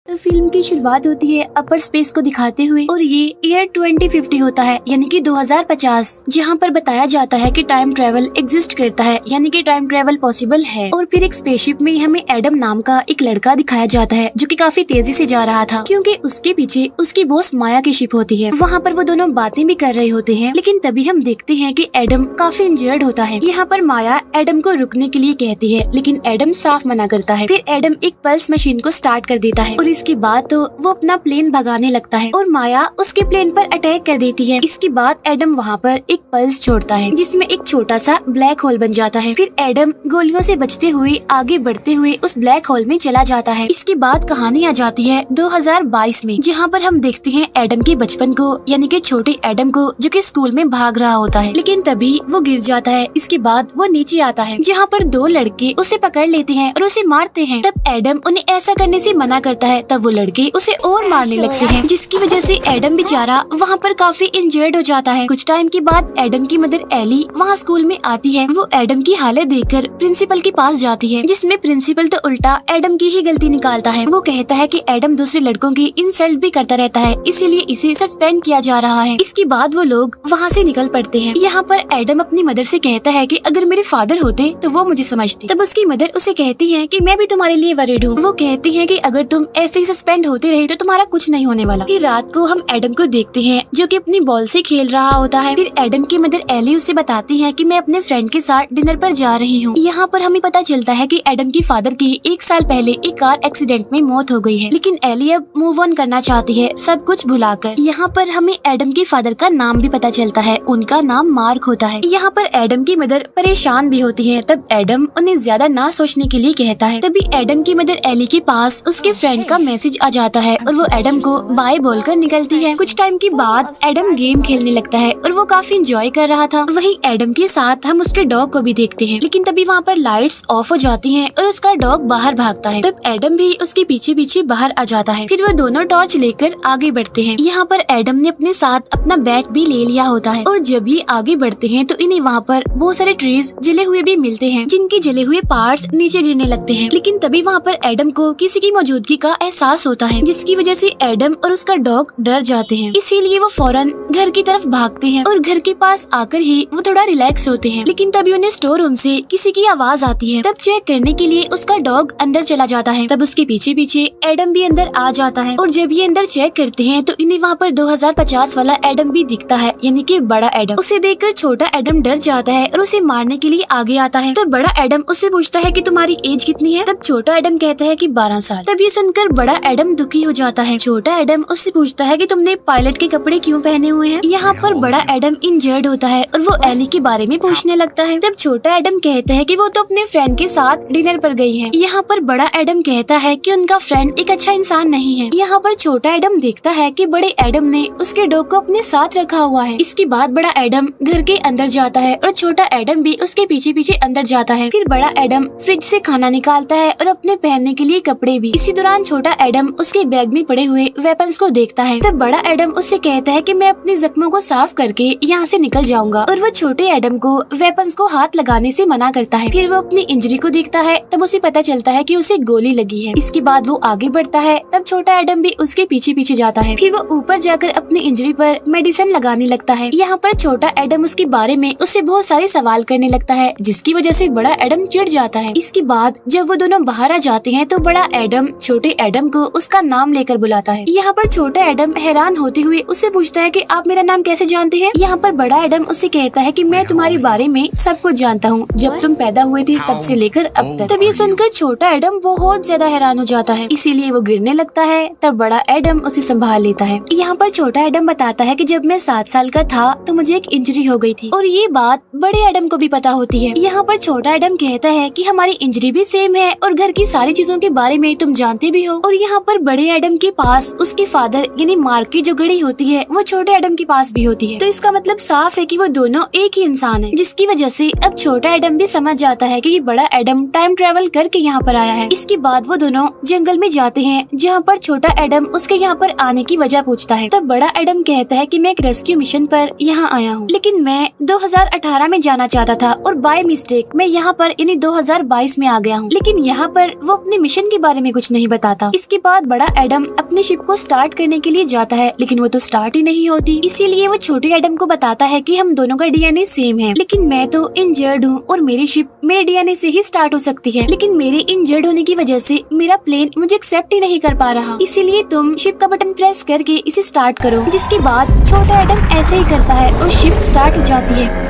तो फिल्म की शुरुआत होती है अपर स्पेस को दिखाते हुए और ये ईयर 2050 होता है यानी कि 2050, जहाँ पर बताया जाता है कि टाइम ट्रेवल एग्जिस्ट करता है यानी कि टाइम ट्रेवल पॉसिबल है। और फिर एक स्पेसशिप में हमें एडम नाम का एक लड़का दिखाया जाता है जो कि काफी तेजी से जा रहा था क्योंकि उसके पीछे उसकी बॉस माया की शिप होती है। वहाँ पर वो दोनों बातें भी कर रहे होते हैं, लेकिन तभी हम देखते हैं कि एडम काफी इंजर्ड होता है। यहाँ पर माया एडम को रुकने के लिए कहती है, लेकिन एडम साफ मना करता है। फिर एडम एक पल्स मशीन को स्टार्ट कर देता है और इसके बाद तो वो अपना प्लेन भगाने लगता है और माया उसके प्लेन पर अटैक कर देती है। इसके बाद एडम वहाँ पर एक पल्स छोड़ता है जिसमें एक छोटा सा ब्लैक होल बन जाता है। फिर एडम गोलियों से बचते हुए आगे बढ़ते हुए उस ब्लैक होल में चला जाता है। इसके बाद कहानी आ जाती है 2022 में, जहाँ पर हम देखते हैं एडम के बचपन को यानी कि छोटे एडम को जो कि स्कूल में भाग रहा होता है, लेकिन तभी वो गिर जाता है। इसके बाद वो नीचे आता है जहाँ पर दो लड़के उसे पकड़ लेते हैं और उसे मारते हैं। तब एडम उन्हें ऐसा करने से मना करता है, तब वो लड़के उसे और मारने लगते हैं, जिसकी वजह से एडम बेचारा वहाँ पर काफी इंजर्ड हो जाता है। कुछ टाइम के बाद एडम की मदर एली वहाँ स्कूल में आती है। वो एडम की हालत देखकर प्रिंसिपल के पास जाती है, जिसमें प्रिंसिपल तो उल्टा एडम की ही गलती निकालता है। वो कहता है कि एडम दूसरे लड़कों की इंसल्ट भी करता रहता है, इसीलिए इसे सस्पेंड किया जा रहा है। इसके बाद वो लोग वहाँ से निकल पड़ते हैं। यहाँ पर एडम अपनी मदर से कहता है कि अगर मेरे फादर होते तो वो मुझे समझते। तब उसकी मदर उसे कहती है कि मैं भी तुम्हारे लिए वरीड हूँ। वो कहती है कि अगर तुम ऐसे ही सस्पेंड होते रहे तो तुम्हारा कुछ नहीं होने वाला। फिर रात को हम एडम को देखते हैं जो कि अपनी बॉल से खेल रहा होता है। फिर एडम की मदर एली उसे बताती है कि मैं अपने फ्रेंड के साथ डिनर पर जा रही हूँ। यहाँ पर हमें पता चलता है कि एडम की फादर की 1 साल पहले एक कार एक्सीडेंट में मौत हो गई है, लेकिन एली अब मूव ऑन करना चाहती है सब कुछ भुलाकर। यहाँ पर हमें एडम के फादर का नाम भी पता चलता है, उनका नाम मार्क होता है। यहाँ पर एडम की मदर परेशान भी होती है, तब एडम उन्हें ज्यादा ना सोचने के लिए कहता है। तभी एडम की मदर एली के पास उसके फ्रेंड का मैसेज आ जाता है और वो एडम को बाय बोलकर निकलती है। कुछ टाइम के बाद एडम गेम खेलने लगता है और वो काफी इंजॉय कर रहा था। वहीं एडम के साथ हम उसके डॉग को भी देखते हैं, लेकिन तभी वहाँ पर लाइट्स ऑफ हो जाती हैं और उसका डॉग बाहर भागता है। तब एडम भी उसके पीछे पीछे बाहर आ जाता है। फिर वो दोनों टॉर्च लेकर आगे बढ़ते हैं। यहाँ पर एडम ने अपने साथ अपना बैट भी ले लिया होता है और जब ये आगे बढ़ते हैं तो इन्हें वहाँ पर बहुत सारे ट्रीज जले हुए भी मिलते हैं, जिनके जले हुए पार्ट्स नीचे गिरने लगते हैं। लेकिन तभी वहाँ पर एडम को किसी की मौजूदगी का एहसास होता है, जिसकी वजह से एडम और उसका डॉग डर जाते हैं। इसीलिए वो फौरन घर की तरफ भागते हैं और घर के पास आकर ही वो थोड़ा रिलैक्स होते हैं। लेकिन तभी उन्हें स्टोर रूम से किसी की आवाज आती है। तब चेक करने के लिए उसका डॉग अंदर चला जाता है। तब उसके पीछे पीछे एडम भी अंदर आ जाता है और जब ये अंदर चेक करते हैं तो इन्हें वहाँ पर 2050 वाला एडम भी दिखता है, यानी कि बड़ा एडम। उसे देखकर छोटा एडम डर जाता है और उसे मारने के लिए आगे आता है। तब बड़ा एडम उससे पूछता है कि तुम्हारी एज कितनी है? तब छोटा एडम कहता है कि 12 साल। तब ये सुनकर बड़ा एडम दुखी हो जाता है। छोटा एडम उससे पूछता है कि तुमने पायलट के कपड़े क्यों पहने हुए हैं? यहाँ पर बड़ा एडम इंजर्ड होता है और वो एली के बारे में पूछने लगता है। तब छोटा एडम कहता है कि वो तो अपने फ्रेंड के साथ डिनर पर गई है। यहाँ पर बड़ा एडम कहता है कि उनका फ्रेंड एक अच्छा इंसान नहीं है। यहाँ पर छोटा एडम देखता है कि बड़े एडम ने उसके डॉग को अपने साथ रखा हुआ है। इसके बाद बड़ा एडम घर के अंदर जाता है और छोटा एडम भी उसके पीछे पीछे अंदर जाता है। फिर बड़ा एडम फ्रिज से खाना निकालता है और अपने पहनने के लिए कपड़े भी। इसी दौरान छोटा एडम उसके बैग में पड़े हुए वेपन्स को देखता है। तब बड़ा एडम उससे कहता है कि मैं अपने जख्मों को साफ करके यहाँ से निकल जाऊंगा और वो छोटे एडम को वेपन्स को हाथ लगाने से मना करता है। फिर वो अपनी इंजरी को देखता है, तब उसे पता चलता है कि उसे गोली लगी है। इसके बाद वो आगे बढ़ता है, तब छोटा एडम भी उसके पीछे पीछे जाता है। फिर वो ऊपर जाकर अपनी इंजरी पर मेडिसिन लगाने लगता है। यहाँ पर छोटा एडम उसके बारे में उससे बहुत सारे सवाल करने लगता है, जिसकी वजह से बड़ा एडम चिढ़ जाता है। इसके बाद जब वो दोनों बाहर आ जाते हैं तो बड़ा एडम छोटे एडम को उसका नाम लेकर बुलाता है। यहाँ पर छोटा एडम हैरान होते हुए उससे पूछता है कि आप मेरा नाम कैसे जानते हैं? यहाँ पर बड़ा एडम उससे कहता है कि मैं तुम्हारे बारे में सब कुछ जानता हूँ, जब तुम पैदा हुए थे तब से लेकर अब तक। तब ये सुनकर छोटा एडम बहुत ज्यादा हैरान हो जाता है, इसीलिए वो गिरने लगता है। तब बड़ा एडम उसे संभाल लेता है। यहाँ पर छोटा एडम बताता है कि जब मैं 7 साल का था तो मुझे एक इंजरी हो गई थी और ये बात बड़े एडम को भी पता होती है। यहाँ पर छोटा एडम कहता है कि हमारी इंजरी भी सेम है और घर की सारी चीजों के बारे में तुम जानते भी हो। और यहाँ पर बड़े एडम के पास उसके फादर यानी मार्क की जो घड़ी होती है वो छोटे एडम के पास भी होती है। तो इसका मतलब साफ है कि वो दोनों एक ही इंसान है, जिसकी वजह से अब छोटा एडम भी समझ जाता है कि ये बड़ा एडम टाइम ट्रेवल करके यहाँ पर आया है। इसके बाद वो दोनों जंगल में जाते हैं, जहाँ पर छोटा एडम उसके यहाँ पर आने की वजह पूछता है। तब बड़ा एडम कहता है कि मैं एक रेस्क्यू मिशन पर यहाँ आया हूँ, लेकिन मैं 2018 में जाना चाहता था और बाय मिस्टेक मैं यहाँ पर यानी 2022 में आ गया हूँ। लेकिन यहाँ पर वो अपने मिशन के बारे में कुछ नहीं बताता। इसके बाद बड़ा एडम अपने शिप को स्टार्ट करने के लिए जाता है, लेकिन वो तो स्टार्ट ही नहीं होती। इसीलिए वो छोटे एडम को बताता है कि हम दोनों का डीएनए सेम है, लेकिन मैं तो इंजर्ड हूँ और मेरी शिप मेरे डीएनए से ही स्टार्ट हो सकती है, लेकिन मेरे इंजर्ड होने की वजह से मेरा प्लेन मुझे एक्सेप्ट ही नहीं कर पा रहा। इसीलिए तुम शिप का बटन प्रेस करके इसे स्टार्ट करो। जिसके बाद छोटा एडम ऐसे ही करता है और शिप स्टार्ट हो जाती है।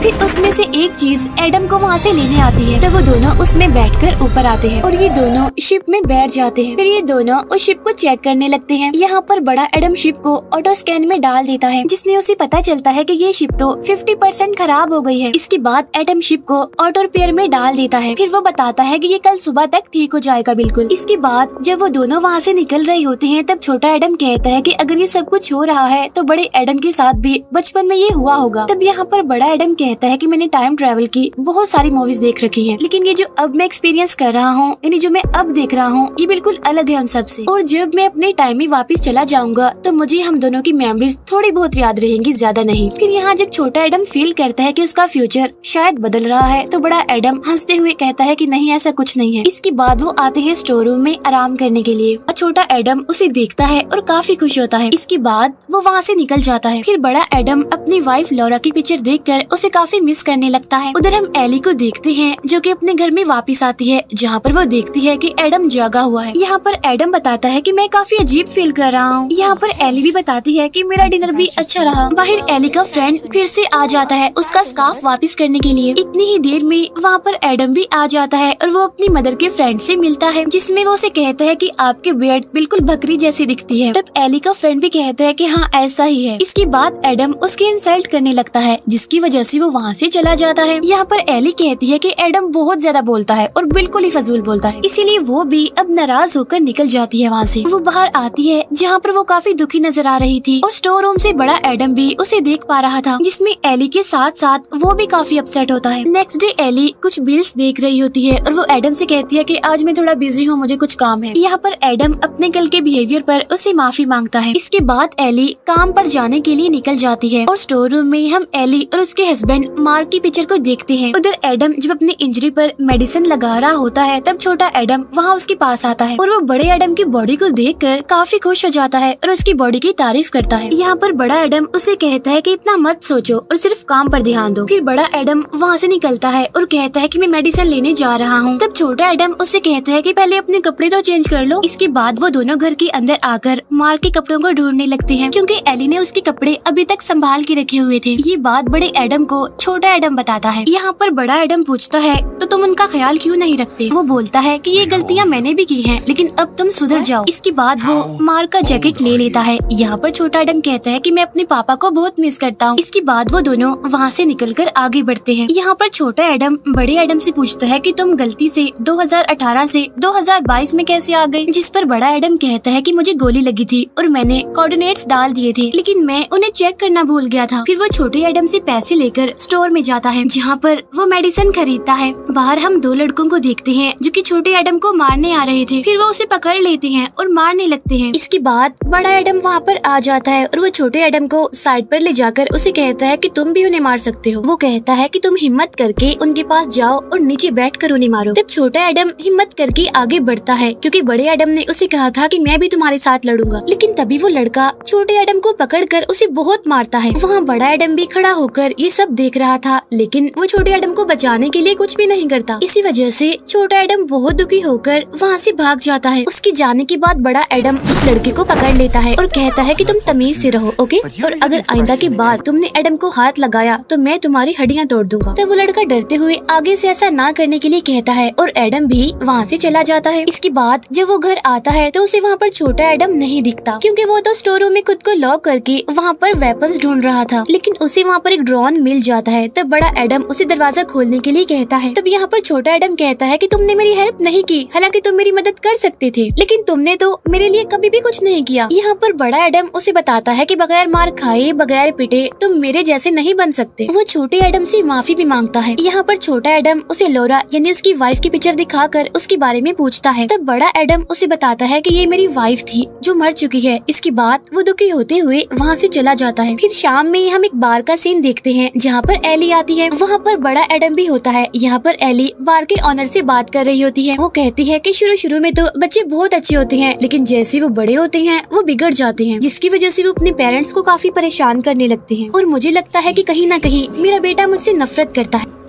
फिर उसमें से एक चीज एडम को वहाँ से लेने आती है, तो वो दोनों उसमें बैठकर ऊपर आते हैं और ये दोनों शिप में बैठ जाते हैं। फिर ये दोनों उस शिप को चेक करने लगते हैं। यहाँ पर बड़ा एडम शिप को ऑटो स्कैन में डाल देता है, जिसमें उसे पता चलता है कि ये शिप तो 50% खराब हो गई है। इसके बाद एडम शिप को ऑटो रिपेयर में डाल देता है। फिर वो बताता है कि ये कल सुबह तक ठीक हो जाएगा बिल्कुल। इसके बाद जब वो दोनों वहाँ से निकल रहे होते हैं, तब छोटा एडम कहता है कि अगर ये सब कुछ हो रहा है तो बड़े एडम के साथ भी बचपन में ये हुआ होगा। तब यहाँ पर बड़ा एडम कहता है कि मैंने टाइम ट्रैवल की बहुत सारी मूवीज देख रखी हैं, लेकिन ये जो अब मैं एक्सपीरियंस कर रहा हूँ, यानी जो मैं अब देख रहा हूँ, ये बिल्कुल अलग है उन सब से। और जब मैं अपने टाइम में वापस चला जाऊंगा तो मुझे हम दोनों की मेमोरीज थोड़ी बहुत याद रहेंगी, ज्यादा नहीं। फिर यहाँ जब छोटा एडम फील करता है कि उसका फ्यूचर शायद बदल रहा है, तो बड़ा एडम हंसते हुए कहता है कि नहीं, ऐसा कुछ नहीं है। इसके बाद वो आते हैं स्टोर रूम में आराम करने के लिए और छोटा एडम उसे देखता है और काफी खुश होता है। इसके बाद वो वहाँ से निकल जाता है। फिर बड़ा एडम अपनी वाइफ लॉरा की पिक्चर देखकर उसे काफी मिस करने लगता है। उधर हम एली को देखते हैं जो कि अपने घर में वापस आती है, जहाँ पर वो देखती है कि एडम जागा हुआ है। यहाँ पर एडम बताता है कि मैं काफी अजीब फील कर रहा हूँ। यहाँ पर एली भी बताती है कि मेरा डिनर भी अच्छा रहा। बाहर एली का फ्रेंड फिर से आ जाता है उसका स्कार्फ वापस करने के लिए। इतनी ही देर में वहाँ पर एडम भी आ जाता है और वो अपनी मदर के फ्रेंड से मिलता है, जिसमें वो उसे कहता है कि आपकी बियर्ड बिल्कुल बकरी जैसी दिखती है। तब एली का फ्रेंड भी कहता है कि हाँ ऐसा ही है। इसके बाद एडम उसकी इंसल्ट करने लगता है, जिसकी वजह से वो वहाँ से चला जाता है। यहाँ पर एली कहती है कि एडम बहुत ज्यादा बोलता है और बिल्कुल ही फजूल बोलता है, इसीलिए वो भी अब नाराज होकर निकल जाती है वहाँ से। वो बाहर आती है जहाँ पर वो काफी दुखी नजर आ रही थी और स्टोर रूम से बड़ा एडम भी उसे देख पा रहा था, जिसमें एली के साथ साथ वो भी काफी अपसेट होता है। नेक्स्ट डे एली कुछ बिल्स देख रही होती है और वो एडम से कहती है कि आज मैं थोड़ा बिजी हूँ, मुझे कुछ काम है। यहाँ पर एडम अपने कल के बिहेवियर पर उससे माफी मांगता है। इसके बाद एली काम पर जाने के लिए निकल जाती है और स्टोर रूम में हम एली और उसके हस्बैंड मार्क की पिक्चर को देखते हैं। उधर एडम जब अपनी इंजरी पर मेडिसिन लगा रहा होता है, तब छोटा एडम वहाँ उसके पास आता है और वो बड़े एडम की बॉडी को देखकर काफी खुश हो जाता है और उसकी बॉडी की तारीफ करता है। यहाँ पर बड़ा एडम उसे कहता है कि इतना मत सोचो और सिर्फ काम पर ध्यान दो। फिर बड़ा एडम वहाँ से निकलता है और कहता है कि मैं मेडिसिन लेने जा रहा हूँ। तब छोटा एडम उसे कहता है कि पहले अपने कपड़े तो चेंज कर लो। इसके बाद वो दोनों घर के अंदर आकर मार्क के कपड़ों को ढूंढने लगते हैं, क्योंकि एली ने उसके कपड़े अभी तक संभाल के रखे हुए थे। ये बात बड़े एडम को छोटा एडम बताता है। यहाँ पर बड़ा एडम पूछता है तो तुम उनका ख्याल क्यों नहीं रखते? वो बोलता है कि ये गलतियाँ मैंने भी की हैं, लेकिन अब तुम सुधर जाओ। इसके बाद वो मार्क का जैकेट ले लेता है। यहाँ पर छोटा एडम कहता है कि मैं अपने पापा को बहुत मिस करता हूँ। इसके बाद वो दोनों वहाँ से निकलकर आगे बढ़ते हैं। यहाँ पर छोटा एडम बड़े एडम से पूछता है कि तुम गलती से 2018 से 2022 में कैसे आ गए? जिस पर बड़ा एडम कहता है कि मुझे गोली लगी थी और मैंने कोऑर्डिनेट्स डाल दिए थे, लेकिन मैं उन्हें चेक करना भूल गया था। फिर वो छोटे एडम से पैसे लेकर स्टोर में जाता है, जहाँ पर वो मेडिसिन खरीदता है। बाहर हम दो लड़कों को देखते हैं जो कि छोटे एडम को मारने आ रहे थे। फिर वो उसे पकड़ लेते हैं और मारने लगते हैं। इसके बाद बड़ा एडम वहाँ पर आ जाता है और वो छोटे एडम को साइड पर ले जाकर उसे कहता है कि तुम भी उन्हें मार सकते हो। वो कहता है कि तुम हिम्मत करके उनके पास जाओ और नीचे बैठकर उन्हें मारो। तब छोटा एडम हिम्मत करके आगे बढ़ता है, क्योंकि बड़े एडम ने उसे कहा था कि मैं भी तुम्हारे साथ लड़ूंगा। लेकिन तभी वो लड़का छोटे एडम को पकड़कर उसे बहुत मारता है। वहाँ बड़ा एडम भी खड़ा होकर ये सब देख रहा था, लेकिन वो छोटे एडम को बचाने के लिए कुछ भी नहीं करता। इसी वजह से छोटा एडम बहुत दुखी होकर वहाँ से भाग जाता है। उसके जाने के बाद बड़ा एडम उस लड़के को पकड़ लेता है और कहता है कि तुम तमीज से रहो, ओके? और अगर आइंदा के बाद तुमने एडम को हाथ लगाया तो मैं तुम्हारी हड्डियाँ तोड़ दूंगा। तब वो लड़का डरते हुए आगे से ऐसा ना करने के लिए कहता है और एडम भी वहाँ से चला जाता है। इसके बाद जब वो घर आता है तो उसे वहाँ पर छोटा एडम नहीं दिखता, क्योंकि वो तो स्टोर रूम में खुद को लॉक करके वहाँ पर वेपन्स ढूंढ रहा था। लेकिन उसे वहाँ पर एक ड्रोन मिल जाता है। तब बड़ा एडम उसे दरवाजा खोलने के लिए कहता है। तब यहाँ पर छोटा एडम कहता है कि तुमने मेरी हेल्प नहीं की, हालांकि तुम मेरी मदद कर सकते थे, लेकिन तुमने तो मेरे लिए कभी भी कुछ नहीं किया। यहाँ पर बड़ा एडम उसे बताता है कि बगैर मार खाए बगैर पिटे तुम मेरे जैसे नहीं बन सकते। वो छोटे एडम से माफी भी मांगता है। यहाँ पर छोटा एडम उसे लॉरा यानी उसकी वाइफ की पिक्चर दिखाकर उसके बारे में पूछता है। तब बड़ा एडम उसे बताता है कि ये मेरी वाइफ थी जो मर चुकी है। इसके बाद वो दुखी होते हुए वहाँ से चला जाता है। फिर शाम में हम एक बार का सीन देखते हैं, जहाँ जहाँ पर एली आती है वहाँ पर बड़ा एडम भी होता है। यहाँ पर एली बार के ऑनर से बात कर रही होती है। वो कहती है कि शुरू में तो बच्चे बहुत अच्छे होते हैं, लेकिन जैसे वो बड़े होते हैं वो बिगड़ जाते हैं, जिसकी वजह से वो अपने पेरेंट्स को काफी परेशान करने लगते हैं। और मुझे लगता है कि कहीं ना कहीं मेरा बेटा मुझसे नफरत करता है।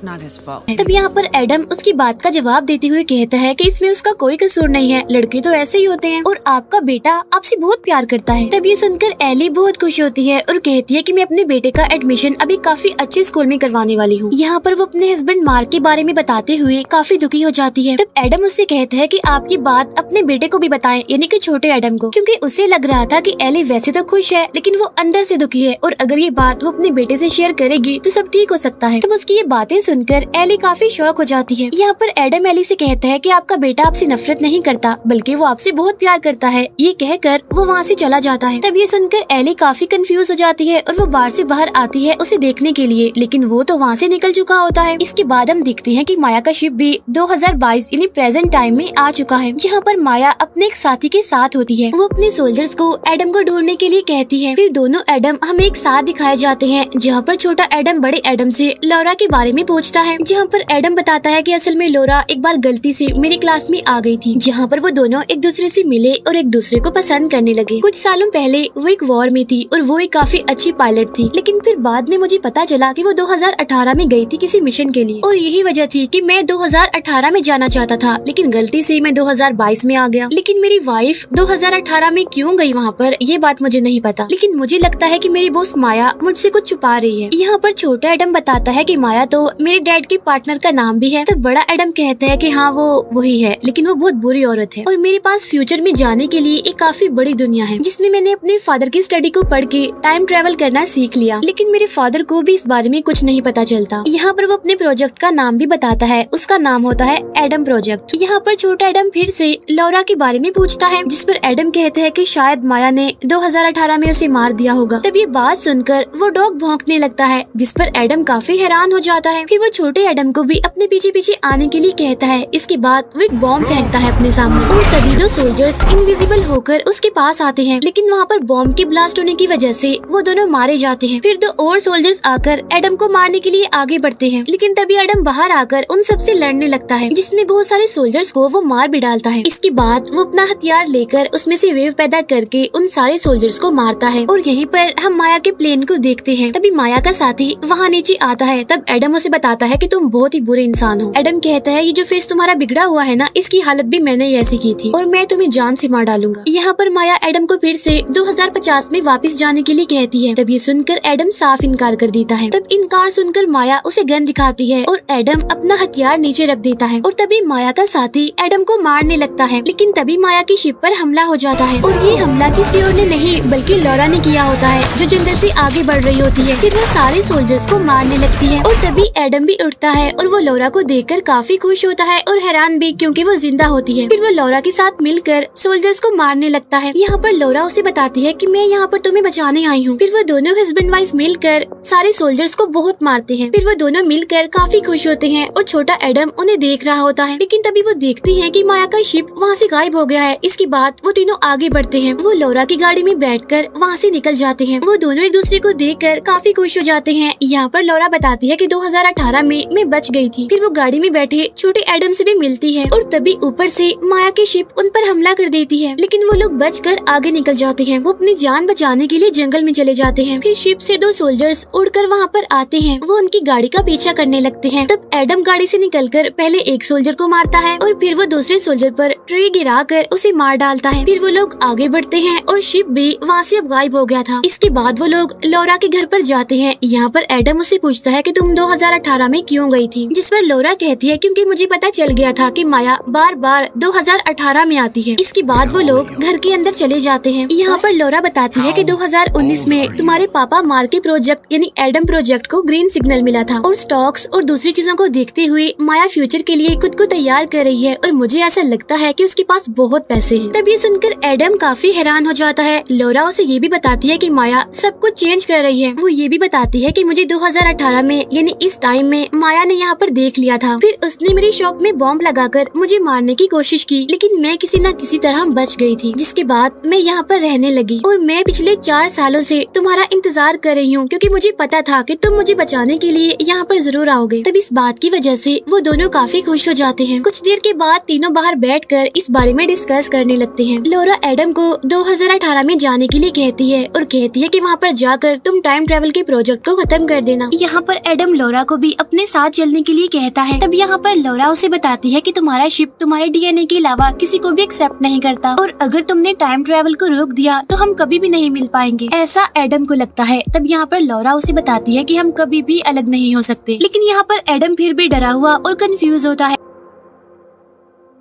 तब यहाँ पर एडम उसकी बात का जवाब देते हुए कहता है कि इसमें उसका कोई कसूर नहीं है, लड़के तो ऐसे ही होते हैं और आपका बेटा आपसे बहुत प्यार करता है। तब ये सुनकर एली बहुत खुश होती है और कहती है कि मैं अपने बेटे का एडमिशन अभी काफी अच्छे स्कूल में करवाने वाली हूँ। यहाँ पर वो अपने हस्बैंड मार्क के बारे में बताते हुए काफी दुखी हो जाती है। तब एडम उससे कहता है कि आप ये बात अपने बेटे को भी बताएं, यानी कि छोटे एडम को, क्योंकि उसे लग रहा था कि एली वैसे तो खुश है लेकिन वो अंदर से दुखी है और अगर ये बात वो अपने बेटे से शेयर करेगी तो सब ठीक हो सकता है। तब उसकी ये बातें सुनकर एली काफी शौक हो जाती है। यहाँ पर एडम एली से कहता है कि आपका बेटा आपसे नफरत नहीं करता बल्कि वो आपसे बहुत प्यार करता है। ये कहकर वो वहाँ से चला जाता है। तब ये सुनकर एली काफी कंफ्यूज हो जाती है और वो बार से बाहर आती है उसे देखने के लिए, लेकिन वो तो वहाँ से निकल चुका होता है। इसके बाद हम देखते हैं कि माया का शिप भी 2022 यानी प्रेजेंट टाइम में आ चुका है, जहाँ पर माया अपने एक साथी के साथ होती है। वो अपने सोल्जर्स को एडम को ढूंढने के लिए कहती है। फिर दोनों एडम हमें एक साथ दिखाए जाते हैं, जहाँ पर छोटा एडम बड़े एडम से लौरा के बारे में पूछता है। जहाँ पर एडम बताता है कि असल में लौरा एक बार गलती से मेरी क्लास में आ गई थी, जहाँ पर वो दोनों एक दूसरे से मिले और एक दूसरे को पसंद करने लगे। कुछ सालों पहले वो एक वॉर में थी और वो एक काफी अच्छी पायलट थी, लेकिन फिर बाद में मुझे पता चला कि वो 2018 में गई थी किसी मिशन के लिए और यही वजह थी कि मैं 2018 में जाना चाहता था, लेकिन गलती से मैं 2022 में आ गया। लेकिन मेरी वाइफ 2018 में क्यों गई वहाँ पर, ये बात मुझे नहीं पता, लेकिन मुझे लगता है कि मेरी बॉस माया मुझसे कुछ छुपा रही है। यहाँ पर छोटा एडम बताता है कि माया तो मेरे डैड के पार्टनर का नाम भी है। तो बड़ा एडम कहता है कि हाँ वो वही है, लेकिन वो बहुत बुरी औरत है और मेरे पास फ्यूचर में जाने के लिए एक काफी बड़ी दुनिया है, जिसमें मैंने अपने फादर की स्टडी को पढ़ के टाइम ट्रेवल करना सीख लिया, लेकिन मेरे फादर को भी इस बारे में कुछ नहीं पता चलता। यहाँ पर वो अपने प्रोजेक्ट का नाम भी बताता है, उसका नाम होता है एडम प्रोजेक्ट। यहाँ पर छोटा एडम फिर से लौरा के बारे में पूछता है, जिस पर एडम कहता है कि शायद माया ने 2018 में उसे मार दिया होगा। तब ये बात सुनकर वो डॉग भौंकने लगता है, जिस पर एडम काफी हैरान हो जाता है। फिर वो छोटे एडम को भी अपने पीछे पीछे आने के लिए कहता है। इसके बाद वो एक बॉम्ब फेंकता है अपने सामने और तभी दो सोल्जर्स इनविजिबल होकर उसके पास आते हैं, लेकिन वहाँ पर बॉम्ब के ब्लास्ट होने की वजह से वो दोनों मारे जाते हैं। फिर दो और सोल्जर्स आकर एडम को मारने के लिए आगे बढ़ते हैं, लेकिन तभी एडम बाहर आकर उन सबसे लड़ने लगता है, जिसमें बहुत सारे सोल्जर्स को वो मार भी डालता है। इसके बाद वो अपना हथियार लेकर उसमें से वेव पैदा करके उन सारे सोल्जर्स को मारता है और यहीं पर हम माया के प्लेन को देखते हैं। तभी माया का साथी वहाँ नीचे आता है। तब एडम उसे बताता है कि तुम बहुत ही बुरे इंसान हो। एडम कहता है ये जो फेस तुम्हारा बिगड़ा हुआ है ना, इसकी हालत भी मैंने ही ऐसी की थी और मैं तुम्हें जान से मार डालूंगा। यहाँ पर माया एडम को फिर से 2050 में वापस जाने के लिए कहती है। तब ये सुनकर एडम साफ इनकार कर देता है। तब इनकार सुनकर माया उसे गन दिखाती है और एडम अपना हथियार नीचे रख देता है और तभी माया का साथी एडम को मारने लगता है, लेकिन तभी माया की शिप पर हमला हो जाता है और ये हमला किसी और ने नहीं बल्कि लौरा ने किया होता है, जो जंगल से आगे बढ़ रही होती है। फिर वो सारे सोल्जर्स को मारने लगती है और तभी एडम भी उठता है और वो लौरा को देखकर काफी खुश होता है और हैरान भी, क्योंकि वो जिंदा होती है। फिर वो लौरा के साथ मिलकर सोल्जर्स को मारने लगता है। यहाँ पर लौरा उसे बताती है कि मैं यहाँ पर तुम्हें बचाने आई हूँ। फिर वो दोनों हस्बैंड वाइफ मिलकर सारे सोल्जर्स को बहुत मारते हैं। फिर वो दोनों मिलकर काफी खुश होते हैं और छोटा एडम उन्हें देख रहा होता है, लेकिन तभी वो देखती है कि माया का शिप वहाँ से गायब हो गया है। इसके बाद वो तीनों आगे बढ़ते हैं। वो लौरा की गाड़ी में बैठकर वहाँ से निकल जाते हैं। वो दोनों एक दूसरे को देखकर काफी खुश हो जाते हैं। यहाँ पर लौरा बताती है कि 2018 में मैं बच गई थी। फिर वो गाड़ी में बैठे छोटे एडम से भी मिलती है और तभी ऊपर से माया की शिप उन पर हमला कर देती है, लेकिन वो लोग बचकर आगे निकल जाते हैं। वो अपनी जान बचाने के लिए जंगल में चले जाते हैं। फिर शिप से दो सोल्जर्स उड़कर वहाँ पर आते हैं। वो उनकी गाड़ी का पीछा करने लगते हैं। तब एडम गाड़ी से निकलकर पहले एक सोल्जर को मारता है और फिर वो दूसरे सोल्जर पर ट्री गिराकर उसे मार डालता है। फिर वो लोग आगे बढ़ते हैं और शिप भी वहाँ से अब गायब हो गया था। इसके बाद वो लोग लौरा के घर पर जाते हैं। यहाँ पर एडम उससे पूछता है कि तुम 2018 में क्यों गई थी, जिस पर लौरा कहती है क्योंकि मुझे पता चल गया था कि माया बार बार 2018 में आती है। इसके बाद वो लोग घर के अंदर चले जाते हैं। यहाँ पर लौरा बताती है कि 2019 में तुम्हारे पापा मार के प्रोजेक्ट यानी एडम प्रोजेक्ट को ग्रीन सिग्नल मिला था और स्टॉक्स और दूसरी चीजों को देखते हुए माया फ्यूचर के लिए खुद को तैयार कर रही है और मुझे ऐसा लगता है कि उसके पास बहुत पैसे हैं। तब ये सुनकर एडम काफी हैरान हो जाता है। लौरा उसे ये भी बताती है कि माया सब कुछ चेंज कर रही है। वो ये भी बताती है कि मुझे 2018 में यानी इस टाइम टाइम में माया ने यहाँ पर देख लिया था। फिर उसने मेरी शॉप में बॉम्ब लगाकर मुझे मारने की कोशिश की, लेकिन मैं किसी न किसी तरह बच गई थी। जिसके बाद मैं यहाँ पर रहने लगी और मैं पिछले 4 सालों से तुम्हारा इंतजार कर रही हूँ, क्योंकि मुझे पता था कि तुम मुझे बचाने के लिए यहाँ पर जरूर आओगे। तब इस बात की वजह से वो दोनों काफी खुश हो जाते हैं। कुछ देर के बाद तीनों बाहर बैठकर इस बारे में डिस्कस करने लगते हैं। लॉरा एडम को 2018 में जाने के लिए कहती है और कहती है कि वहाँ पर जाकर तुम टाइम ट्रेवल के प्रोजेक्ट को खत्म कर देना। यहाँ पर एडम लॉरा को भी अपने साथ चलने के लिए कहता है। तब यहाँ पर लॉरा उसे बताती है कि तुम्हारा शिप तुम्हारे डीएनए के अलावा किसी को भी एक्सेप्ट नहीं करता, और अगर तुमने टाइम ट्रेवल को रोक दिया तो हम कभी भी नहीं मिल पाएंगे, ऐसा एडम को लगता है। तब यहाँ पर लॉरा उसे बताती है कि हम कभी भी अलग नहीं हो सकते, लेकिन यहाँ पर एडम फिर भी डरा हुआ और कंफ्यूज होता है।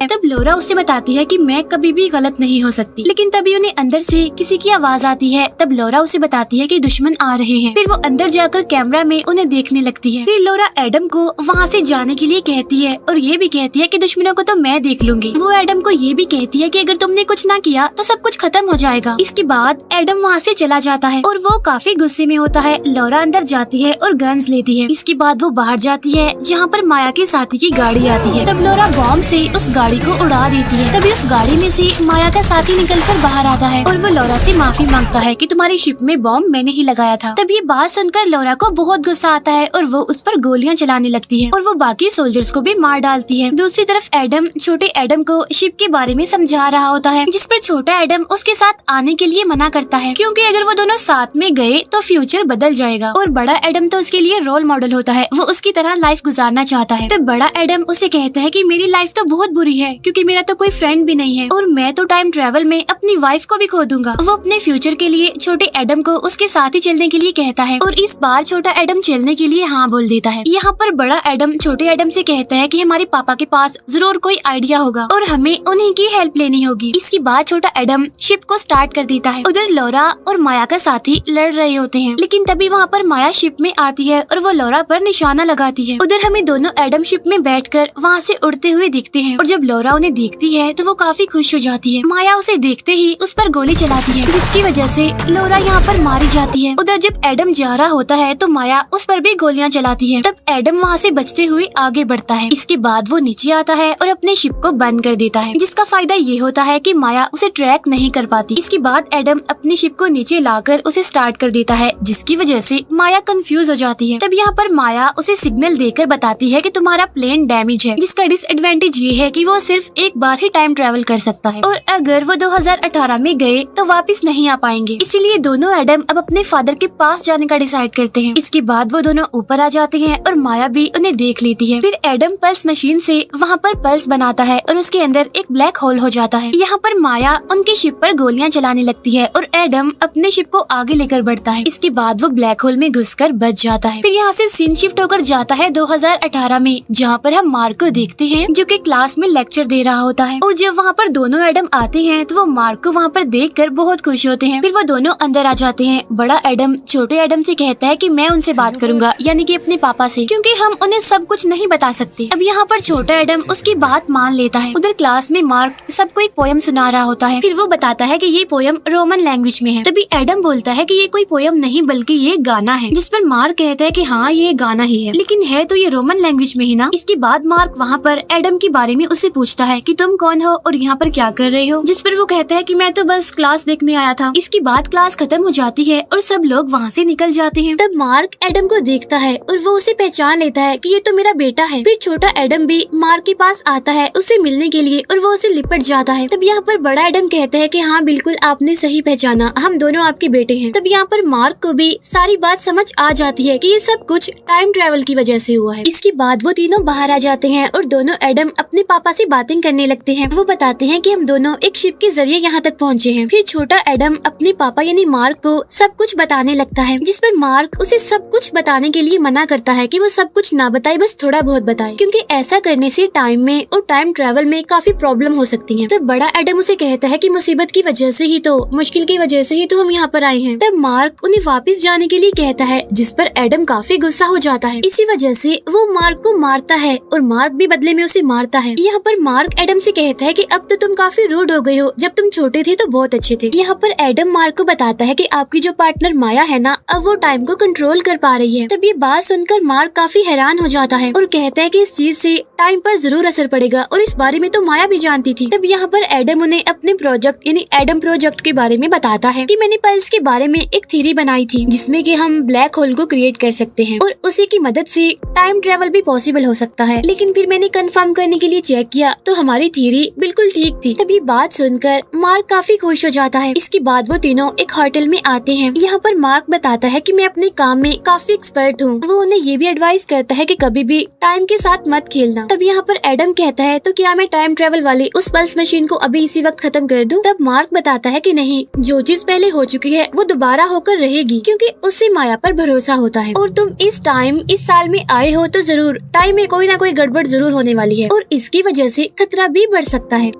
तब लॉरा उसे बताती है कि मैं कभी भी गलत नहीं हो सकती, लेकिन तभी उन्हें अंदर से किसी की आवाज आती है। तब लॉरा उसे बताती है कि दुश्मन आ रहे हैं। फिर वो अंदर जाकर कैमरा में उन्हें देखने लगती है। फिर लॉरा एडम को वहाँ से जाने के लिए कहती है और ये भी कहती है कि दुश्मनों को तो मैं देख लूंगी। वो एडम को ये भी कहती है कि अगर तुमने कुछ ना किया तो सब कुछ खत्म हो जाएगा। इसके बाद एडम वहाँ से चला जाता है और वो काफी गुस्से में होता है। लॉरा अंदर जाती है और गन्स लेती है। इसके बाद वो बाहर जाती है जहाँ पर माया के साथी की गाड़ी आती है। तब लॉरा बॉम्ब से उस गाड़ी को उड़ा देती है। तभी उस गाड़ी में से माया का साथी निकलकर बाहर आता है और वो लॉरा से माफी मांगता है कि तुम्हारी शिप में बॉम्ब मैंने ही लगाया था। तब ये बात सुनकर लॉरा को बहुत गुस्सा आता है और वो उस पर गोलियां चलाने लगती है और वो बाकी सोल्जर्स को भी मार डालती है। दूसरी तरफ एडम छोटे एडम को शिप के बारे में समझा रहा होता है, जिस पर छोटा एडम उसके साथ आने के लिए मना करता है, क्योंकि अगर वो दोनों साथ में गए तो फ्यूचर बदल जाएगा। और बड़ा एडम तो उसके लिए रोल मॉडल होता है, वो उसकी तरह लाइफ गुजारना चाहता है। तब बड़ा एडम उसे कहता है कि मेरी लाइफ तो बहुत बुरी है, क्योंकि मेरा तो कोई फ्रेंड भी नहीं है और मैं तो टाइम ट्रेवल में अपनी वाइफ को भी खो दूंगा। वो अपने फ्यूचर के लिए छोटे एडम को उसके साथ ही चलने के लिए कहता है और इस बार छोटा एडम चलने के लिए हाँ बोल देता है। यहाँ पर बड़ा एडम छोटे एडम से कहता है कि हमारे पापा के पास जरूर कोई आइडिया होगा और हमें उन्हीं की हेल्प लेनी होगी। इसके बाद छोटा एडम शिप को स्टार्ट कर देता है। उधर लॉरा और माया का साथी लड़ रहे होते हैं, लेकिन तभी वहाँ पर माया शिप में आती है और वो लॉरा पर निशाना लगाती है। उधर हमें दोनों एडम शिप में बैठकर वहाँ से उड़ते हुए दिखते हैं और जब लॉरा उन्हें देखती है तो वो काफी खुश हो जाती है। माया उसे देखते ही उस पर गोली चलाती है, जिसकी वजह से लॉरा यहाँ पर मारी जाती है। उधर जब एडम जा रहा होता है तो माया उस पर भी गोलियां चलाती है। तब एडम वहाँ से बचते हुए आगे बढ़ता है। इसके बाद वो नीचे आता है और अपने शिप को बंद कर देता है, जिसका फायदा ये होता है कि माया उसे ट्रैक नहीं कर पाती। इसके बाद एडम अपनी शिप को नीचे लाकर उसे स्टार्ट कर देता है, जिसकी वजह से माया कंफ्यूज हो जाती है। तब यहाँ पर माया उसे सिग्नल देकर बताती है कि तुम्हारा प्लेन डैमेज है, जिसका डिसएडवांटेज ये है कि वो सिर्फ एक बार ही टाइम ट्रेवल कर सकता है और अगर वो 2018 में गए तो वापस नहीं आ पाएंगे। इसीलिए दोनों एडम अब अपने फादर के पास जाने का डिसाइड करते हैं। इसके बाद वो दोनों ऊपर आ जाते हैं और माया भी उन्हें देख लेती है। फिर एडम पल्स मशीन से वहाँ पर पल्स बनाता है और उसके अंदर एक ब्लैक होल हो जाता है। यहाँ पर माया उनकी शिप पर गोलियां चलाने लगती है और एडम अपने शिप को आगे लेकर बढ़ता है। इसके बाद वो ब्लैक होल में घुसकर बच जाता है। फिर यहाँ से सीन शिफ्ट होकर जाता है 2018 में, जहाँ पर हम मार्क को देखते हैं जो कि क्लास में लेक्चर दे रहा होता है। और जब वहाँ पर दोनों एडम आते हैं तो वो मार्क को वहाँ पर देखकर बहुत खुश होते हैं। फिर वो दोनों अंदर आ जाते हैं। बड़ा एडम छोटे एडम से कहता है कि मैं उनसे बात करूंगा, यानी कि अपने पापा से, क्योंकि हम उन्हें सब कुछ नहीं बता सकते। अब यहाँ पर छोटा एडम उसकी बात मान लेता है। उधर क्लास में मार्क सबको एक पोयम सुना रहा होता है। फिर वो बताता है कि ये पोयम रोमन लैंग्वेज में है। तभी एडम बोलता है कि ये कोई पोयम नहीं बल्कि ये गाना है, जिस पर मार्क कहता है कि हाँ ये गाना ही है, लेकिन है तो ये रोमन लैंग्वेज में ही ना। इसके बाद मार्क वहाँ पर एडम के बारे में उससे पूछता है कि तुम कौन हो और यहाँ पर क्या कर रहे हो, जिस पर वो कहता है कि मैं तो बस क्लास देखने आया था। इसके बाद क्लास खत्म हो जाती है और सब लोग वहाँ से निकल जाते हैं। तब मार्क एडम को देखता है और वो उसे पहचान लेता है कि ये तो मेरा बेटा है। फिर छोटा एडम भी मार्क के पास आता है उससे मिलने के लिए और वो उसे लिपट जाता है। तब यहाँ पर बड़ा एडम कहता है कि हाँ बिल्कुल आपने सही पहचाना, हम दोनों आपके बेटे हैं। तब यहाँ पर मार्क को भी सारी बात समझ आ जाती है कि ये सब कुछ टाइम ट्रेवल की वजह से हुआ है। इसके बाद वो तीनों बाहर आ जाते हैं और दोनों एडम अपने पापा से बातें करने लगते हैं। वो बताते हैं कि हम दोनों एक शिप के जरिए यहाँ तक पहुँचे हैं। फिर छोटा एडम अपने पापा यानी मार्क को सब कुछ बताने लगता है, जिस पर मार्क उसे सब कुछ बताने के लिए मना करता है कि वो सब कुछ ना बताए, बस थोड़ा बहुत बताए, क्योंकि ऐसा करने से टाइम में और टाइम ट्रेवल में काफी प्रॉब्लम हो सकती है। तब बड़ा एडम उसे कहता है कि मुसीबत की वजह से ही तो, मुश्किल की वजह से ही तो हम यहाँ पर आए हैं। तब मार्क उन्हें वापस जाने के लिए कहता है, जिस पर एडम काफी गुस्सा हो जाता है। इसी वजह से वो मार्क को मारता है और मार्क भी बदले में उसे मारता है। यहाँ पर पर मार्क एडम से कहता है कि अब तो तुम काफी रूड हो गए हो, जब तुम छोटे थे तो बहुत अच्छे थे। यहाँ पर एडम मार्क को बताता है कि आपकी जो पार्टनर माया है ना, अब वो टाइम को कंट्रोल कर पा रही है। तब ये बात सुनकर मार्क काफी हैरान हो जाता है और कहता है कि इस चीज से टाइम पर जरूर असर पड़ेगा और इस बारे में तो माया भी जानती थी। तब यहाँ पर एडम उन्हें अपने प्रोजेक्ट यानी एडम प्रोजेक्ट के बारे में बताता है कि मैंने पल्स के बारे में एक थ्योरी बनाई थी जिसमें कि हम ब्लैक होल को क्रिएट कर सकते हैं और उसी की मदद से टाइम ट्रेवल भी पॉसिबल हो सकता है। लेकिन फिर मैंने कंफर्म करने के लिए चेक किया तो हमारी थ्योरी बिल्कुल ठीक थी। तब ये बात सुनकर मार्क काफी खुश हो जाता है। इसके बाद वो तीनों एक होटल में आते हैं। यहाँ पर मार्क बताता है कि मैं अपने काम में काफी एक्सपर्ट हूँ। वो उन्हें ये भी एडवाइस करता है कि कभी भी टाइम के साथ मत खेलना। तब यहाँ पर एडम कहता है तो क्या मैं टाइम ट्रेवल वाली उस पल्स मशीन को अभी इसी वक्त खत्म कर दूं? तब मार्क बताता है कि नहीं, जो चीज पहले हो चुकी है वो दोबारा होकर रहेगी क्योंकि उससे माया पर भरोसा होता है और तुम इस साल में आए हो तो जरूर टाइम में कोई ना कोई गड़बड़ जरूर होने वाली है और इसकी वजह से खतरा भी बढ़ सकता है।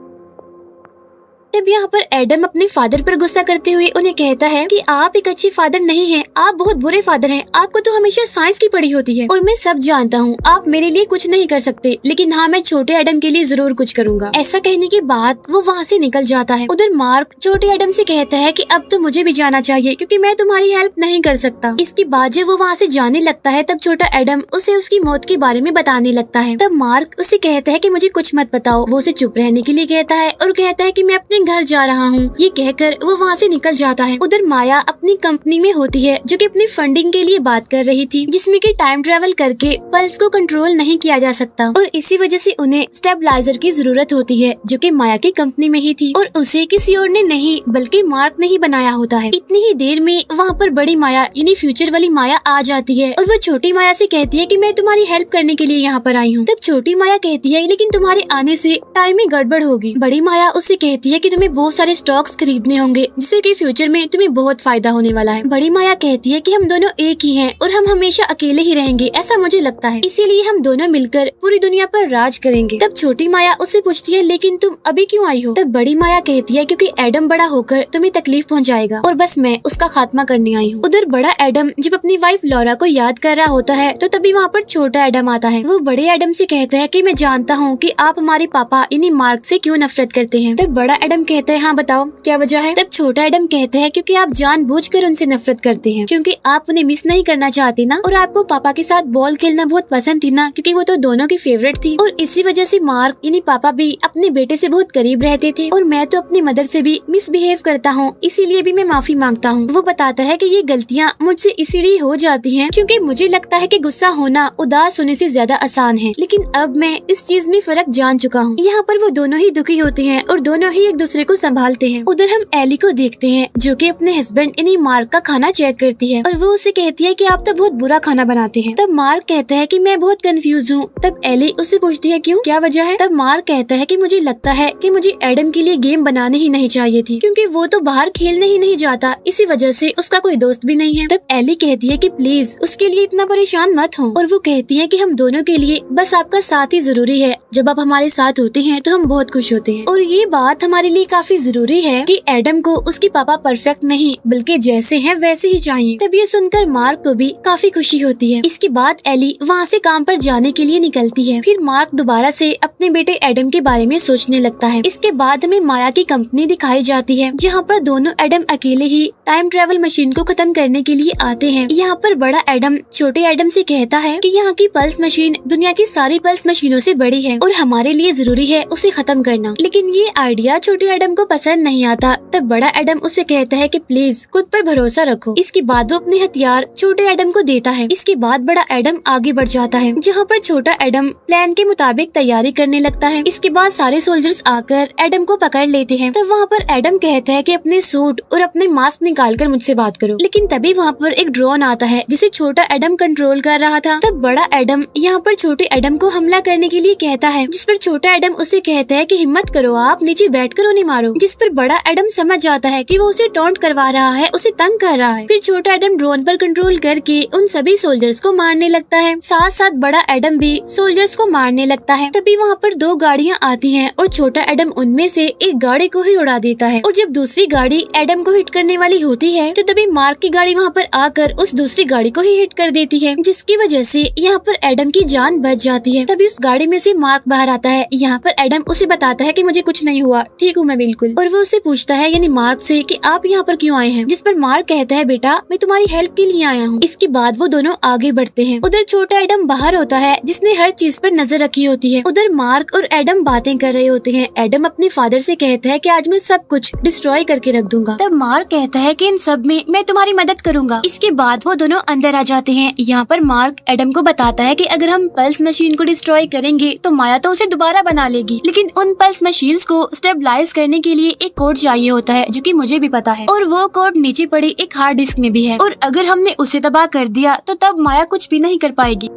तब यहाँ पर एडम अपने फादर पर गुस्सा करते हुए उन्हें कहता है कि आप एक अच्छे फादर नहीं हैं, आप बहुत बुरे फादर हैं। आपको तो हमेशा साइंस की पढ़ी होती है और मैं सब जानता हूँ, आप मेरे लिए कुछ नहीं कर सकते, लेकिन हाँ मैं छोटे एडम के लिए जरूर कुछ करूँगा। ऐसा कहने के बाद वो वहाँ से निकल जाता है। उधर मार्क छोटे एडम से कहता है कि अब तो मुझे भी जाना चाहिए क्योंकि मैं तुम्हारी हेल्प नहीं कर सकता। इसके बाद जब वो वहाँ से जाने लगता है तब छोटा एडम उसे उसकी मौत के बारे में बताने लगता है। तब मार्क उसे कहता है कि मुझे कुछ मत बताओ। वो उसे चुप रहने के लिए कहता है और कहता है कि मैं अपने घर जा रहा हूँ। ये कहकर वो वहाँ से निकल जाता है। उधर माया अपनी कंपनी में होती है जो कि अपनी फंडिंग के लिए बात कर रही थी जिसमें कि टाइम ट्रेवल करके पल्स को कंट्रोल नहीं किया जा सकता और इसी वजह से उन्हें स्टेबलाइजर की जरूरत होती है जो कि माया की कंपनी में ही थी और उसे किसी और ने नहीं बल्कि मार्क ने ही बनाया होता है। इतनी ही देर में वहाँ पर बड़ी माया यानी फ्यूचर वाली माया आ जाती है और वो छोटी माया से कहती है कि मैं तुम्हारी हेल्प करने के लिए यहाँ पर आई हूँ। तब छोटी माया कहती है लेकिन तुम्हारे आने से टाइम में गड़बड़ होगी। बड़ी माया उससे कहती है कि तुम्हें बहुत सारे स्टॉक्स खरीदने होंगे जिससे कि फ्यूचर में तुम्हें बहुत फायदा होने वाला है। बड़ी माया कहती है कि हम दोनों एक ही हैं और हम हमेशा अकेले ही रहेंगे, ऐसा मुझे लगता है, इसीलिए हम दोनों मिलकर पूरी दुनिया पर राज करेंगे। तब छोटी माया उससे पूछती है लेकिन तुम अभी क्यों आई हो? तब बड़ी माया कहती है क्योंकि एडम बड़ा होकर तुम्हें तकलीफ पहुंचाएगा और बस मैं उसका खात्मा करने आई हूँ। उधर बड़ा एडम जब अपनी वाइफ लॉरा को याद कर रहा होता है तो तभी वहाँ पर छोटा एडम आता है। वो बड़े एडम से कहता है कि मैं जानता हूँ कि आप हमारे पापा यानी मार्क से क्यों नफरत करते हैं। तब बड़ा एडम कहता है हाँ बताओ क्या वजह है? तब छोटा एडम कहता है क्योंकि आप जानबूझकर उनसे नफरत करते हैं क्योंकि आप उन्हें मिस नहीं करना चाहते ना और आपको पापा के साथ बॉल खेलना बहुत पसंद थी ना क्योंकि वो तो दोनों की फेवरेट थी और इसी वजह से मार्क यानी पापा भी अपने बेटे से बहुत करीब रहते थे और मैं तो अपनी मदर से भी मिसबिहेव करता हूँ, इसीलिए भी मैं माफी मांगता हूँ। वो बताता है कि ये गलतियाँ मुझसे इसीलिए हो जाती हैं क्योंकि मुझे लगता है कि गुस्सा होना उदास होने से ज्यादा आसान है, लेकिन अब मैं इस चीज में फर्क जान चुका हूँ। यहाँ पर वो दोनों ही दुखी होते हैं और दोनों ही एक दूसरे को संभालते हैं। उधर हम एली को देखते हैं जो कि अपने हस्बैंड यानी मार्क का खाना चेक करती है और वो उसे कहती है कि आप तो बहुत बुरा खाना बनाते हैं। तब मार्क कहता है कि मैं बहुत कंफ्यूज हूँ। तब एली उससे पूछती है क्यों, क्या वजह है? तब मार्क कहता है कि मुझे लगता है कि मुझे एडम के लिए गेम बनानी ही नहीं चाहिए थी क्योंकि वो तो बाहर खेलने ही नहीं जाता, इसी वजह से उसका कोई दोस्त भी नहीं है। तब एली कहती है कि प्लीज उसके लिए इतना परेशान मत हो और वो कहती है कि हम दोनों के लिए बस आपका साथ ही जरूरी है, जब आप हमारे साथ होते हैं तो हम बहुत खुश होते हैं और ये बात हमारे लिए काफी जरूरी है कि एडम को उसके पापा परफेक्ट नहीं बल्कि जैसे हैं वैसे ही चाहिए। तब ये सुनकर मार्क को भी काफी खुशी होती है। इसके बाद एली वहाँ से काम पर जाने के लिए निकलती है। फिर मार्क दोबारा से अपने बेटे एडम के बारे में सोचने लगता है। इसके बाद हमें माया की कंपनी दिखाई जाती है जहाँ पर दोनों एडम अकेले ही टाइम ट्रेवल मशीन को खत्म करने के लिए आते हैं। यहाँ पर बड़ा एडम छोटे एडम से कहता है कि यहाँ की पल्स मशीन दुनिया की सारी पल्स मशीनों से बड़ी है और हमारे लिए जरूरी है उसे खत्म करना, लेकिन ये आइडिया छोटे एडम को पसंद नहीं आता। तब बड़ा एडम उसे कहता है कि प्लीज खुद पर भरोसा रखो। इसके बाद वो अपने हथियार छोटे एडम को देता है। इसके बाद बड़ा एडम आगे बढ़ जाता है जहाँ पर छोटा एडम प्लान के मुताबिक तैयारी करने लगता है। इसके बाद सारे सोल्जर्स आकर एडम को पकड़ लेते हैं। तब वहाँ पर एडम कहता है कि अपने सूट और अपने मास्क निकाल कर मुझसे बात करो, लेकिन तभी वहाँ पर एक ड्रोन आता है जिसे छोटा एडम कंट्रोल कर रहा था। तब बड़ा एडम यहाँ पर छोटे एडम को हमला करने के लिए कहता है, जिस पर छोटा एडम उसे कहता है कि हिम्मत करो, आप नीचे बैठकर नहीं मारो। जिस पर बड़ा एडम समझ जाता है कि वो उसे टॉन्ट करवा रहा है, उसे तंग कर रहा है। फिर छोटा एडम ड्रोन पर कंट्रोल करके उन सभी सोल्जर्स को मारने लगता है। साथ साथ बड़ा एडम भी सोल्जर्स को मारने लगता है। तभी वहाँ पर दो गाड़ियाँ आती हैं और छोटा एडम उनमें से एक गाड़ी को ही उड़ा देता है। और जब दूसरी गाड़ी एडम को हिट करने वाली होती है तो तभी मार्क की गाड़ी वहाँ पर आकर उस दूसरी गाड़ी को ही हिट कर देती है, जिसकी वजह से यहाँ पर एडम की जान बच जाती है। तभी उस गाड़ी में से मार्क बाहर आता है। यहाँ पर एडम उसे बताता है कि मुझे कुछ नहीं हुआ, ठीक हूँ मैं बिल्कुल। और वो उसे पूछता है यानी मार्क से कि आप यहाँ पर क्यों आए हैं, जिस पर मार्क कहता है बेटा मैं तुम्हारी हेल्प के लिए आया हूँ। इसके बाद वो दोनों आगे बढ़ते हैं। उधर छोटा एडम बाहर होता है जिसने हर चीज पर नजर रखी होती है। उधर मार्क और एडम बातें कर रहे होते हैं। एडम अपने फादर से कहता है कि आज मैं सब कुछ डिस्ट्रॉय करके रख दूंगा। तब मार्क कहता है कि इन सब में मैं तुम्हारी मदद करूंगा। इसके बाद वो दोनों अंदर आ जाते हैं। यहाँ पर मार्क एडम को बताता है कि अगर हम पल्स मशीन को डिस्ट्रॉय करेंगे तो माया तो उसे दोबारा बना लेगी, लेकिन उन पल्स मशीन्स को स्टेबलाइज करने के लिए एक कोड चाहिए होता है जो कि मुझे भी पता है, और वो कोड नीचे पड़ी एक हार्ड डिस्क में भी है, और अगर हमने उसे तबाह कर दिया तो तब माया कुछ भी नहीं कर पाएगी।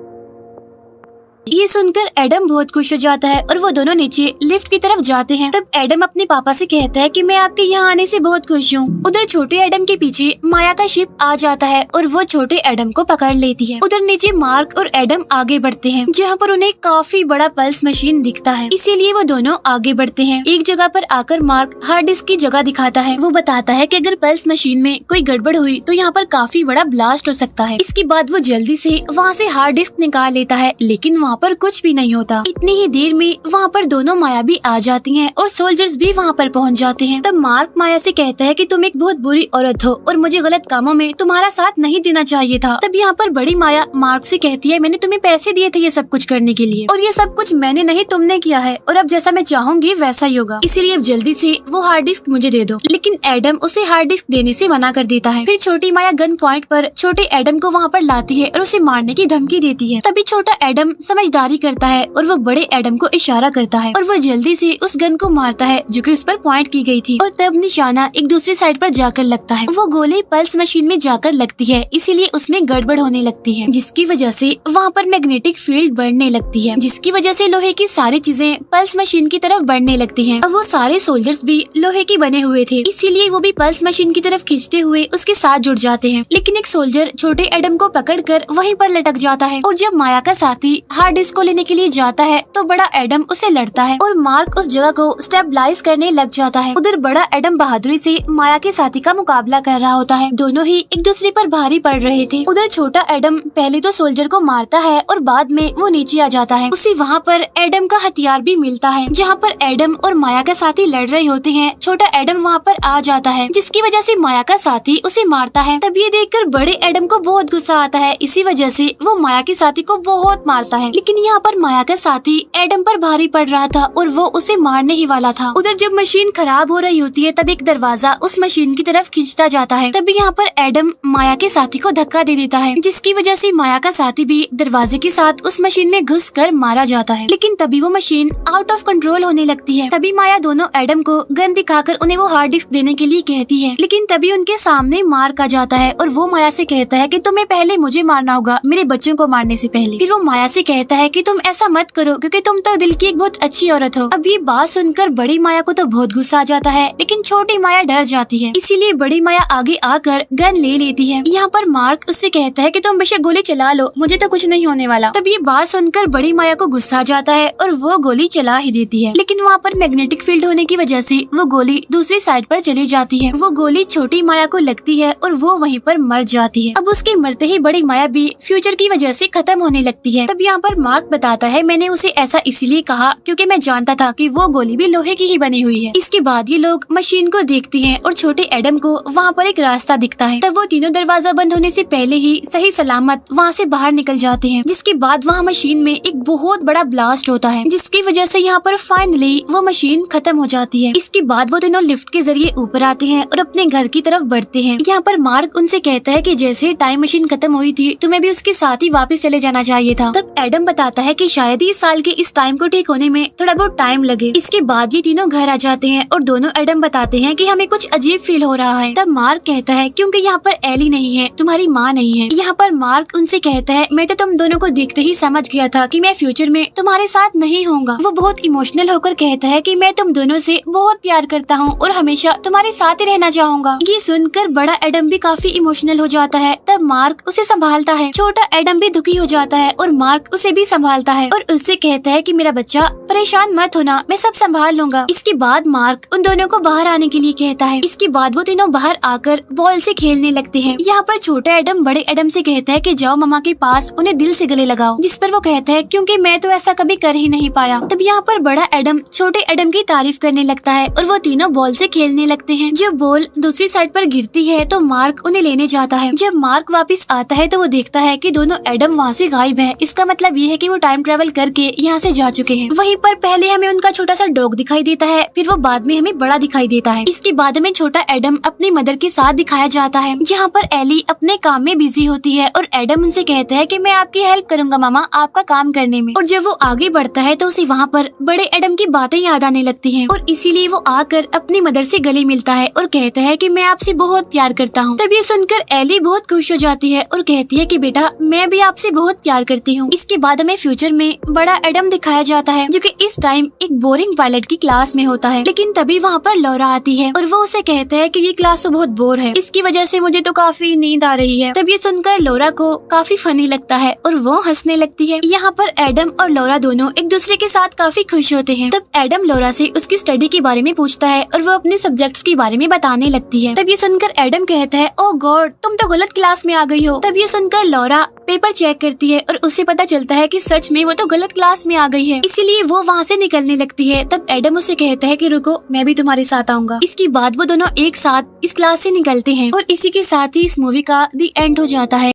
ये सुनकर एडम बहुत खुश हो जाता है और वो दोनों नीचे लिफ्ट की तरफ जाते हैं। तब एडम अपने पापा से कहता है कि मैं आपके यहाँ आने से बहुत खुश हूँ। उधर छोटे एडम के पीछे माया का शिप आ जाता है और वो छोटे एडम को पकड़ लेती है। उधर नीचे मार्क और एडम आगे बढ़ते हैं जहाँ पर उन्हें काफी बड़ा पल्स मशीन दिखता है, इसीलिए वो दोनों आगे बढ़ते हैं। एक जगह पर आकर मार्क हार्ड डिस्क की जगह दिखाता है। वो बताता है कि अगर पल्स मशीन में कोई गड़बड़ हुई तो यहाँ पर काफी बड़ा ब्लास्ट हो सकता है। इसके बाद वो जल्दी से वहाँ से हार्ड डिस्क निकाल लेता है, लेकिन वहाँ पर कुछ भी नहीं होता। इतनी ही देर में वहाँ पर दोनों माया भी आ जाती हैं और सोल्जर्स भी वहाँ पर पहुँच जाते हैं। तब मार्क माया से कहता है कि तुम एक बहुत बुरी औरत हो और मुझे गलत कामों में तुम्हारा साथ नहीं देना चाहिए था। तब यहाँ पर बड़ी माया मार्क से कहती है मैंने तुम्हें पैसे दिए थे ये सब कुछ करने के लिए, और ये सब कुछ मैंने नहीं तुमने किया है, और अब जैसा मैं चाहूंगी वैसा ही होगा, इसीलिए अब जल्दी से वो हार्ड डिस्क मुझे दे दो। लेकिन एडम उसे हार्ड डिस्क देने से मना कर देता है। फिर छोटी माया गन पॉइंट पर छोटे एडम को वहाँ पर लाती है और उसे मारने की धमकी देती है। तभी छोटा एडम समझदारी करता है और वो बड़े एडम को इशारा करता है और वो जल्दी से उस गन को मारता है जो कि उस पर पॉइंट की गई थी, और तब निशाना एक दूसरी साइड पर जाकर लगता है। वो गोली पल्स मशीन में जाकर लगती है, इसीलिए उसमें गड़बड़ होने लगती है, जिसकी वजह से वहाँ पर मैग्नेटिक फील्ड बढ़ने लगती है, जिसकी वजह से लोहे की सारी चीजें पल्स मशीन की तरफ बढ़ने लगती है। अब वो सारे सोल्जर्स भी लोहे के बने हुए थे, इसीलिए वो भी पल्स मशीन की तरफ खींचते हुए उसके साथ जुड़ जाते हैं। लेकिन एक सोल्जर छोटे एडम को पकड़कर वहीं पर लटक जाता है, और जब माया का साथी हार्ड डिस्क को लेने के लिए जाता है तो बड़ा एडम उसे लड़ता है और मार्क उस जगह को स्टेबलाइज करने लग जाता है। उधर बड़ा एडम बहादुरी से माया के साथी का मुकाबला कर रहा होता है। दोनों ही एक दूसरे पर भारी पड़ रहे थे। उधर छोटा एडम पहले तो सोल्जर को मारता है और बाद में वो नीचे आ जाता है। उसे वहाँ पर एडम का हथियार भी मिलता है। जहाँ पर एडम और माया का साथी लड़ रहे होते हैं, छोटा एडम वहाँ पर आ जाता है, जिसकी वजह से माया का साथी उसे मारता है। तब ये देखकर बड़े एडम को बहुत गुस्सा आता है, इसी वजह से वो माया के साथी को बहुत मारता है। लेकिन यहाँ पर माया का साथी एडम पर भारी पड़ रहा था और वो उसे मारने ही वाला था। उधर जब मशीन खराब हो रही होती है तब एक दरवाजा उस मशीन की तरफ खींचता जाता है। तभी यहाँ पर एडम माया के साथी को धक्का दे देता है, जिसकी वजह से माया का साथी भी दरवाजे के साथ उस मशीन में घुस कर मारा जाता है। लेकिन तभी वो मशीन आउट ऑफ कंट्रोल होने लगती है। तभी माया दोनों एडम को गन दिखाकर उन्हें वो हार्ड डिस्क देने के लिए कहती है, लेकिन तभी उनके सामने मार्क आ जाता है और वो माया से कहता है कि तुम्हें पहले मुझे मारना होगा मेरे बच्चों को मारने से पहले। फिर वो माया से कहता है कि तुम ऐसा मत करो क्योंकि तुम तो दिल की एक बहुत अच्छी औरत हो। अब ये बात सुनकर बड़ी माया को तो बहुत गुस्सा आ जाता है, लेकिन छोटी माया डर जाती है, इसीलिए बड़ी माया आगे आकर गन ले लेती है। यहाँ पर मार्क उससे कहता है कि तुम बेशक गोली चला लो, मुझे तो कुछ नहीं होने वाला। तब ये बात सुनकर बड़ी माया को गुस्सा आ जाता है और वो गोली चला ही देती है, लेकिन वहाँ पर मैग्नेटिक फील्ड होने की वजह से वो गोली दूसरी साइड पर चली जाती है। वो गोली छोटी माया को लगती है और वो वहीं पर मर जाती है। अब उसके मरते ही बड़ी माया भी फ्यूचर की वजह से खत्म होने लगती है। तब यहाँ पर मार्क बताता है मैंने उसे ऐसा इसीलिए कहा क्योंकि मैं जानता था कि वो गोली भी लोहे की ही बनी हुई है। इसके बाद ये लोग मशीन को देखते हैं और छोटे एडम को वहाँ पर एक रास्ता दिखता है। तब वो तीनों दरवाजा बंद होने से पहले ही सही सलामत वहाँ से बाहर निकल जाते हैं। जिसके बाद वहाँ मशीन में एक बहुत बड़ा ब्लास्ट होता है, जिसकी वजह से यहाँ पर फाइनली वो मशीन खत्म हो जाती है। इसके बाद वो तीनों लिफ्ट के जरिए ऊपर आते हैं और अपने घर की तरफ बढ़ते हैं। यहाँ पर मार्क उनसे कहता है कि जैसे टाइम मशीन खत्म हुई थी तुम्हें भी उसके साथ ही वापस चले जाना चाहिए था। तब एडम एडम बताता है कि शायद इस साल के इस टाइम को ठीक होने में थोड़ा बहुत टाइम लगे। इसके बाद ये तीनों घर आ जाते हैं और दोनों एडम बताते हैं कि हमें कुछ अजीब फील हो रहा है। तब मार्क कहता है क्योंकि यहाँ पर एली नहीं है, तुम्हारी माँ नहीं है। यहाँ पर मार्क उनसे कहता है मैं तो तुम दोनों को देखते ही समझ गया था कि मैं फ्यूचर में तुम्हारे साथ नहीं होऊंगा। वो बहुत इमोशनल होकर कहता है कि मैं तुम दोनों से बहुत प्यार करता हूँ और हमेशा तुम्हारे साथ ही रहना चाहूंगा। ये सुनकर बड़ा एडम भी काफी इमोशनल हो जाता है। तब मार्क उसे संभालता है। छोटा एडम भी दुखी हो जाता है और मार्क उसे भी संभालता है और उससे कहता है कि मेरा बच्चा परेशान मत होना, मैं सब संभाल लूंगा। इसके बाद मार्क उन दोनों को बाहर आने के लिए कहता है। इसके बाद वो तीनों बाहर आकर बॉल से खेलने लगते हैं। यहाँ पर छोटा एडम बड़े एडम से कहता है कि जाओ मामा के पास उन्हें दिल से गले लगाओ, जिस पर वो कहता है क्योंकि मैं तो ऐसा कभी कर ही नहीं पाया। तब यहाँ पर बड़ा एडम छोटे एडम की तारीफ करने लगता है और वो तीनों बॉल से खेलने लगते हैं। जब बॉल दूसरी साइड पर गिरती है तो मार्क उन्हें लेने जाता है। जब मार्क वापस आता है तो वो देखता है कि दोनों एडम वहाँ से गायब है। इसका मतलब ये है कि वो टाइम ट्रेवल करके यहाँ से जा चुके हैं। वहीं पर पहले हमें उनका छोटा सा डॉग दिखाई देता है, फिर वो बाद में हमें बड़ा दिखाई देता है। इसके बाद में छोटा एडम अपनी मदर के साथ दिखाया जाता है, जहाँ पर एली अपने काम में बिजी होती है और एडम उनसे कहता है कि मैं आपकी हेल्प करूंगा मामा आपका काम करने में। और जब वो आगे बढ़ता है तो उसे वहाँ पर बड़े एडम की बातें याद आने लगती हैं और इसीलिए वो आकर अपनी मदर से गले मिलता है और कहता है कि मैं आपसे बहुत प्यार करता हूँ। तब ये सुनकर एली बहुत खुश हो जाती है और कहती है कि बेटा मैं भी आपसे बहुत प्यार करती हूँ। इसके बाद हमें फ्यूचर में बड़ा एडम दिखाया जाता है जो कि इस टाइम एक बोरिंग पायलट की क्लास में होता है। लेकिन तभी वहाँ पर लौरा आती है और वो उसे कहता है कि ये क्लास तो बहुत बोर है, इसकी वजह से मुझे तो काफी नींद आ रही है। तब ये सुनकर लौरा को काफी फनी लगता है और वो हंसने लगती है। यहाँ पर एडम और लौरा दोनों एक दूसरे के साथ काफी खुश होते हैं। तब एडम लौरा से उसकी स्टडी के बारे में पूछता है और वो अपने सब्जेक्ट्स के बारे में बताने लगती है। तब ये सुनकर एडम कहता है ओ गॉड तुम तो गलत क्लास में आ गई हो। तब ये सुनकर लौरा पेपर चेक करती है और उसे पता चलता है कि सच में वो तो गलत क्लास में आ गई है, इसीलिए वो वहाँ से निकलने लगती है। तब एडम उसे कहता है कि रुको मैं भी तुम्हारे साथ आऊंगा। इसके बाद वो दोनों एक साथ इस क्लास से निकलते हैं और इसी के साथ ही इस मूवी का दी एंड हो जाता है।